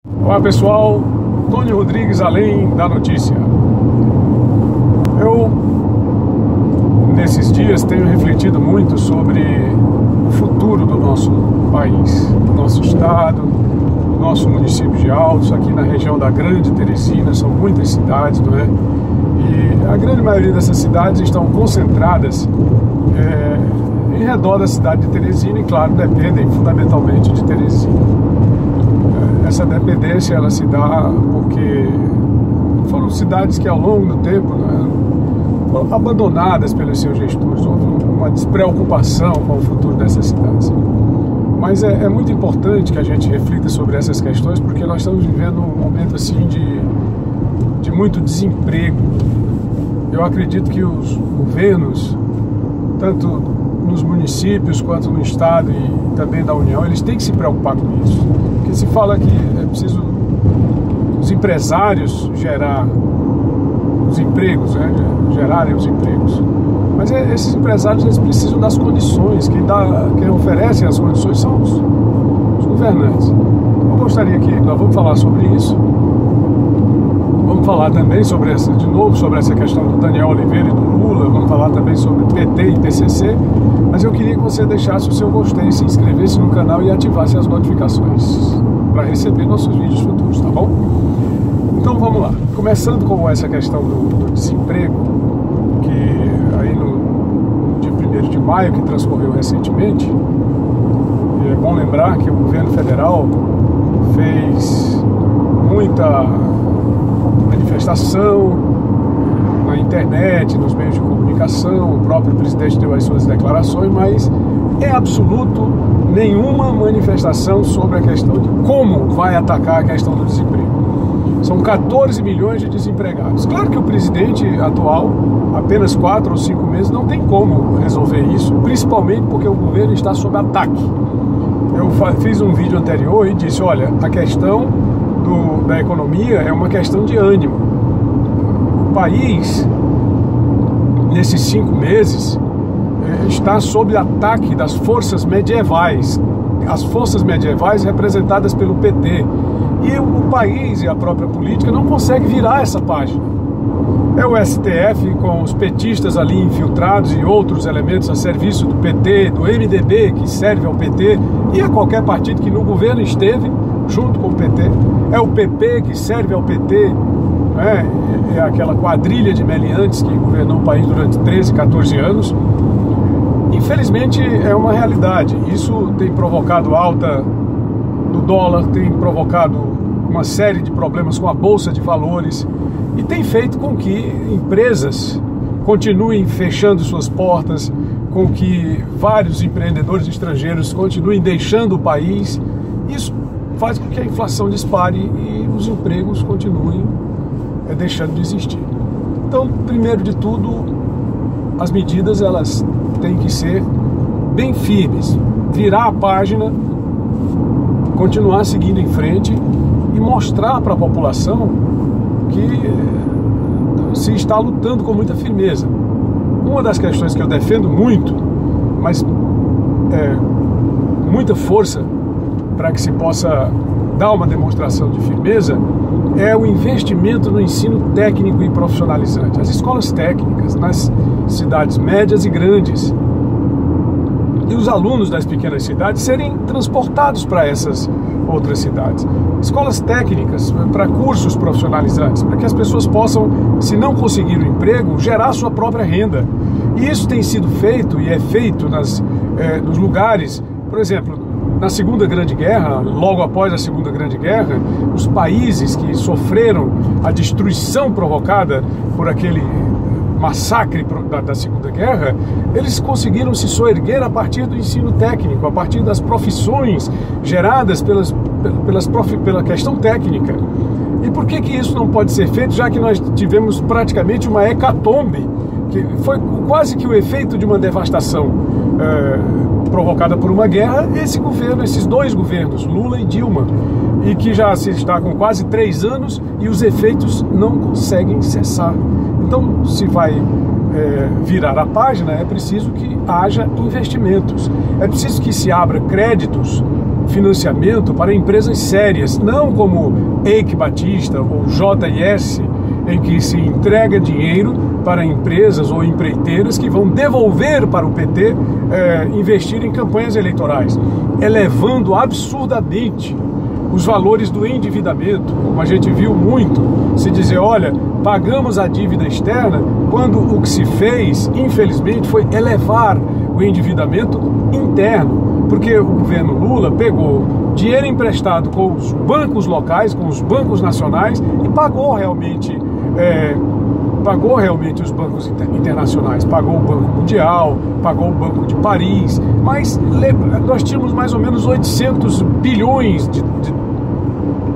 Olá pessoal, Tony Rodrigues, Além da Notícia. Eu, nesses dias, tenho refletido muito sobre o futuro do nosso país, do nosso estado, do nosso município de Altos, aqui na região da Grande Teresina. São muitas cidades, não é? E a grande maioria dessas cidades estão concentradas em redor da cidade de Teresina e, claro, dependem fundamentalmente de Teresina. Essa dependência ela se dá porque foram cidades que ao longo do tempo, né, foram abandonadas pelos seus gestores. Houve uma despreocupação com o futuro dessas cidades. Mas é muito importante que a gente reflita sobre essas questões, porque nós estamos vivendo um momento assim de muito desemprego. Eu acredito que os governos, tanto nos municípios quanto no estado e também da União, eles têm que se preocupar com isso. Porque se fala que é preciso os empresários gerar os empregos, né? Gerarem os empregos. Mas esses empresários, eles precisam das condições. Quem oferece as condições são os governantes. Eu gostaria que nós vamos falar sobre isso. Vamos falar também sobre essa questão do Daniel Oliveira e do Lula. Vamos falar também sobre PT e PCC. Mas eu queria que você deixasse o seu gostei, se inscrevesse no canal e ativasse as notificações para receber nossos vídeos futuros, tá bom? Então vamos lá. Começando com essa questão do desemprego, que aí no dia 1º de maio, que transcorreu recentemente, e é bom lembrar que o governo federal fez muita manifestação na internet, nos meios de comunicação, o próprio presidente deu as suas declarações, mas em absoluto nenhuma manifestação sobre a questão de como vai atacar a questão do desemprego. São 14 milhões de desempregados. Claro que o presidente atual, apenas 4 ou 5 meses, não tem como resolver isso, principalmente porque o governo está sob ataque. Eu fiz um vídeo anterior e disse, olha, a questão da economia é uma questão de ânimo. O país, nesses 5 meses, está sob ataque das forças medievais, as forças medievais representadas pelo PT. E o país e a própria política não conseguem virar essa página. É o STF com os petistas ali infiltrados e outros elementos a serviço do PT, do MDB, que serve ao PT, e a qualquer partido que no governo esteve junto com o PT. É o PP que serve ao PT, né? É aquela quadrilha de meliantes que governou o país durante 13, 14 anos. Infelizmente é uma realidade. Isso tem provocado alta do dólar, tem provocado uma série de problemas com a Bolsa de Valores e tem feito com que empresas continuem fechando suas portas, com que vários empreendedores estrangeiros continuem deixando o país. Isso faz com que a inflação dispare e os empregos continuem deixando de existir. Então, primeiro de tudo, as medidas elas têm que ser bem firmes, virar a página, continuar seguindo em frente e mostrar para a população que se está lutando com muita firmeza. Uma das questões que eu defendo muito, mas muita força para que se possa dar uma demonstração de firmeza, é o investimento no ensino técnico e profissionalizante. As escolas técnicas nas cidades médias e grandes, e os alunos das pequenas cidades serem transportados para essas outras cidades. Escolas técnicas para cursos profissionalizantes, para que as pessoas possam, se não conseguir o emprego, gerar sua própria renda. E isso tem sido feito e é feito nos lugares, por exemplo, na Segunda Grande Guerra, logo após a Segunda Grande Guerra, os países que sofreram a destruição provocada por aquele massacre da Segunda Guerra, eles conseguiram se soerguer a partir do ensino técnico, a partir das profissões geradas pela questão técnica. E por que isso não pode ser feito, já que nós tivemos praticamente uma hecatombe, que foi quase que o efeito de uma devastação provocada por uma guerra, esses dois governos, Lula e Dilma, e que já se está com quase 3 anos e os efeitos não conseguem cessar. Então, se vai virar a página, é preciso que haja investimentos, é preciso que se abra créditos financiamento para empresas sérias, não como Eike Batista ou JS, em que se entrega dinheiro para empresas ou empreiteiras que vão devolver para o PT investir em campanhas eleitorais, elevando absurdamente os valores do endividamento, como a gente viu muito, se dizer, olha, pagamos a dívida externa, quando o que se fez, infelizmente, foi elevar o endividamento interno, porque o governo Lula pegou dinheiro emprestado com os bancos locais, com os bancos nacionais e pagou realmente os bancos internacionais, pagou o Banco Mundial, pagou o Banco de Paris, mas nós tínhamos mais ou menos 800 bilhões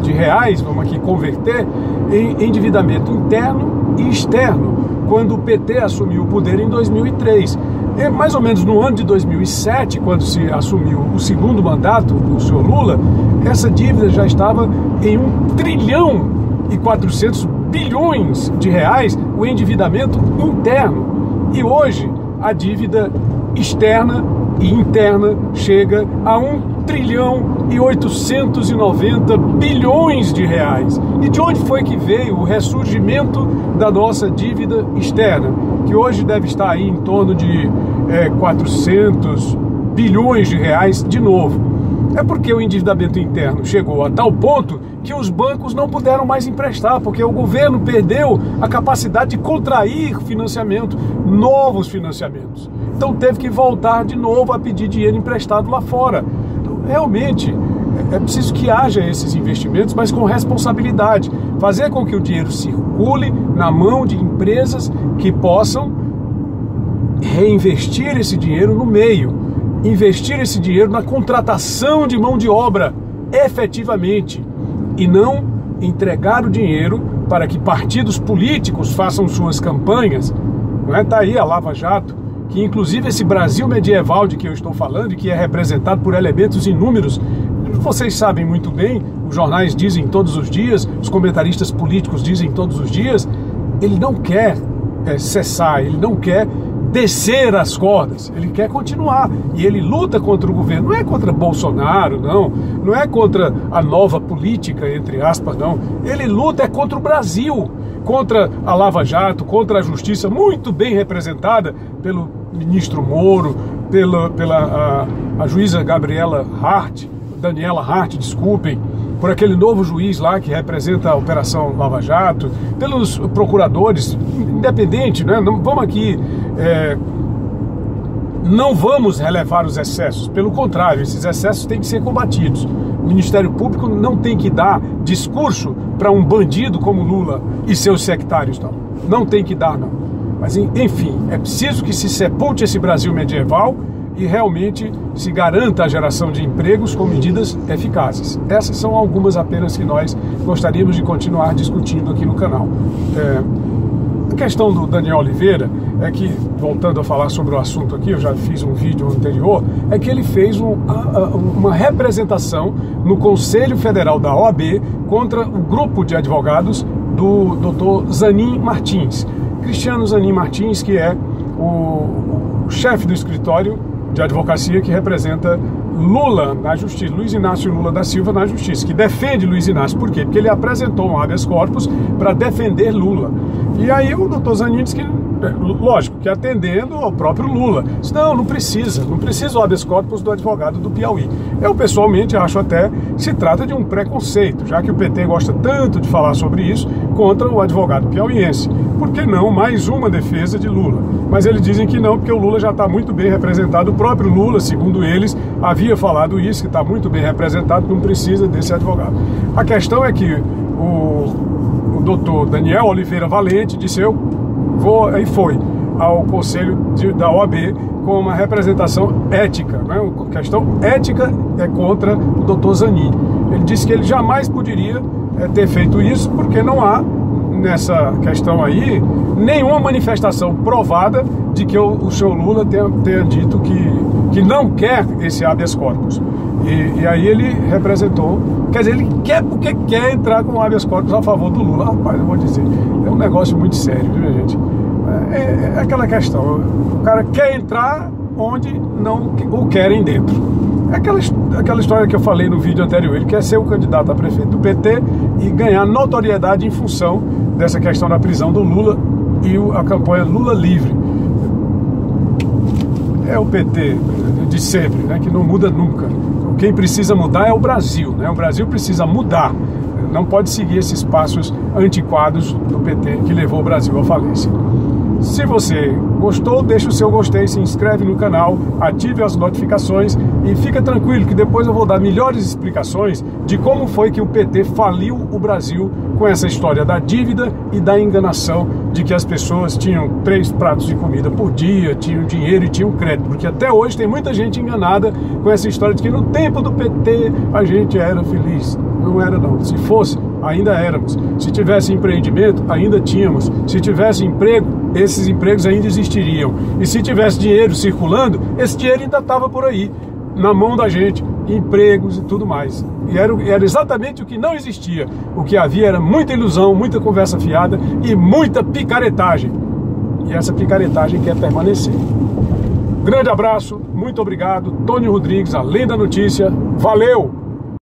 de reais, vamos aqui converter, em endividamento interno e externo, quando o PT assumiu o poder em 2003. Mais ou menos no ano de 2007, quando se assumiu o segundo mandato do senhor Lula, essa dívida já estava em 1 trilhão e 400 bilhões de reais, o endividamento interno. E hoje a dívida externa e interna chega a 1 trilhão e 890 bilhões de reais. E de onde foi que veio o ressurgimento da nossa dívida externa, que hoje deve estar aí em torno de 400 bilhões de reais de novo? É porque o endividamento interno chegou a tal ponto que os bancos não puderam mais emprestar, porque o governo perdeu a capacidade de contrair financiamento, novos financiamentos. Então teve que voltar de novo a pedir dinheiro emprestado lá fora. Então, realmente é preciso que haja esses investimentos, mas com responsabilidade. Fazer com que o dinheiro circule na mão de empresas que possam reinvestir esse dinheiro no meio, investir esse dinheiro na contratação de mão de obra efetivamente, e não entregar o dinheiro para que partidos políticos façam suas campanhas. Não é? Tá aí a Lava Jato, que inclusive esse Brasil medieval de que eu estou falando e que é representado por elementos inúmeros, vocês sabem muito bem, os jornais dizem todos os dias, os comentaristas políticos dizem todos os dias, ele não quer cessar, ele não quer descer as cordas, ele quer continuar, e ele luta contra o governo, não é contra Bolsonaro, não é contra a nova política, entre aspas, não, ele luta contra o Brasil, contra a Lava Jato, contra a justiça, muito bem representada pelo ministro Moro, pela juíza Daniela Hart, desculpem, por aquele novo juiz lá que representa a Operação Lava Jato, pelos procuradores, independente, né? Não, vamos aqui, não vamos relevar os excessos, pelo contrário, esses excessos têm que ser combatidos. O Ministério Público não tem que dar discurso para um bandido como Lula e seus sectários, não tem que dar, não. Mas, enfim, é preciso que se sepulte esse Brasil medieval e realmente se garanta a geração de empregos com medidas eficazes. Essas são algumas apenas que nós gostaríamos de continuar discutindo aqui no canal. A questão do Daniel Oliveira é que, voltando a falar sobre o assunto aqui, eu já fiz um vídeo anterior, é que ele fez uma representação no Conselho Federal da OAB contra o grupo de advogados do Dr. Zanin Martins. Cristiano Zanin Martins, que é o chefe do escritório de advocacia que representa Lula na justiça, Luiz Inácio Lula da Silva na justiça, que defende Luiz Inácio. Por quê? Porque ele apresentou um habeas corpus para defender Lula. E aí o doutor Zanin disse que, lógico, que atendendo ao próprio Lula. Disse, não precisa o habeas corpus do advogado do Piauí. Eu pessoalmente acho até que se trata de um preconceito, já que o PT gosta tanto de falar sobre isso contra o advogado piauiense. Por que não mais uma defesa de Lula? Mas eles dizem que não, porque o Lula já está muito bem representado. O próprio Lula, segundo eles, havia falado isso, que está muito bem representado, não precisa desse advogado. A questão é que o doutor Daniel Oliveira Valente disse, eu vou, e foi ao conselho da OAB com uma representação ética, né? A questão ética é contra o doutor Zanin. Ele disse que ele jamais poderia ter feito isso, porque não há nessa questão aí nenhuma manifestação provada de que o senhor Lula tenha dito que não quer esse habeas corpus. E aí ele representou, quer dizer, ele quer porque quer entrar com o habeas corpus a favor do Lula. Rapaz, eu vou dizer, é um negócio muito sério, viu, gente? É aquela questão, o cara quer entrar onde não o querem dentro. Aquela história que eu falei no vídeo anterior. Ele quer ser o candidato a prefeito do PT e ganhar notoriedade em função dessa questão da prisão do Lula e a campanha Lula livre. É o PT de sempre, né, que não muda nunca. Quem precisa mudar é o Brasil, né? O Brasil precisa mudar. Não pode seguir esses passos antiquados do PT que levou o Brasil à falência. Se você gostou, deixa o seu gostei, se inscreve no canal, ative as notificações e fica tranquilo que depois eu vou dar melhores explicações de como foi que o PT faliu o Brasil com essa história da dívida e da enganação de que as pessoas tinham 3 pratos de comida por dia, tinham dinheiro e tinham crédito. Porque até hoje tem muita gente enganada com essa história de que no tempo do PT a gente era feliz. Não era não. Se fosse, ainda éramos. Se tivesse empreendimento, ainda tínhamos. Se tivesse emprego, esses empregos ainda existiriam. E se tivesse dinheiro circulando, esse dinheiro ainda estava por aí, na mão da gente, empregos e tudo mais. E era exatamente o que não existia. O que havia era muita ilusão, muita conversa fiada e muita picaretagem. E essa picaretagem quer permanecer. Grande abraço, muito obrigado. Tony Rodrigues, Além da Notícia. Valeu!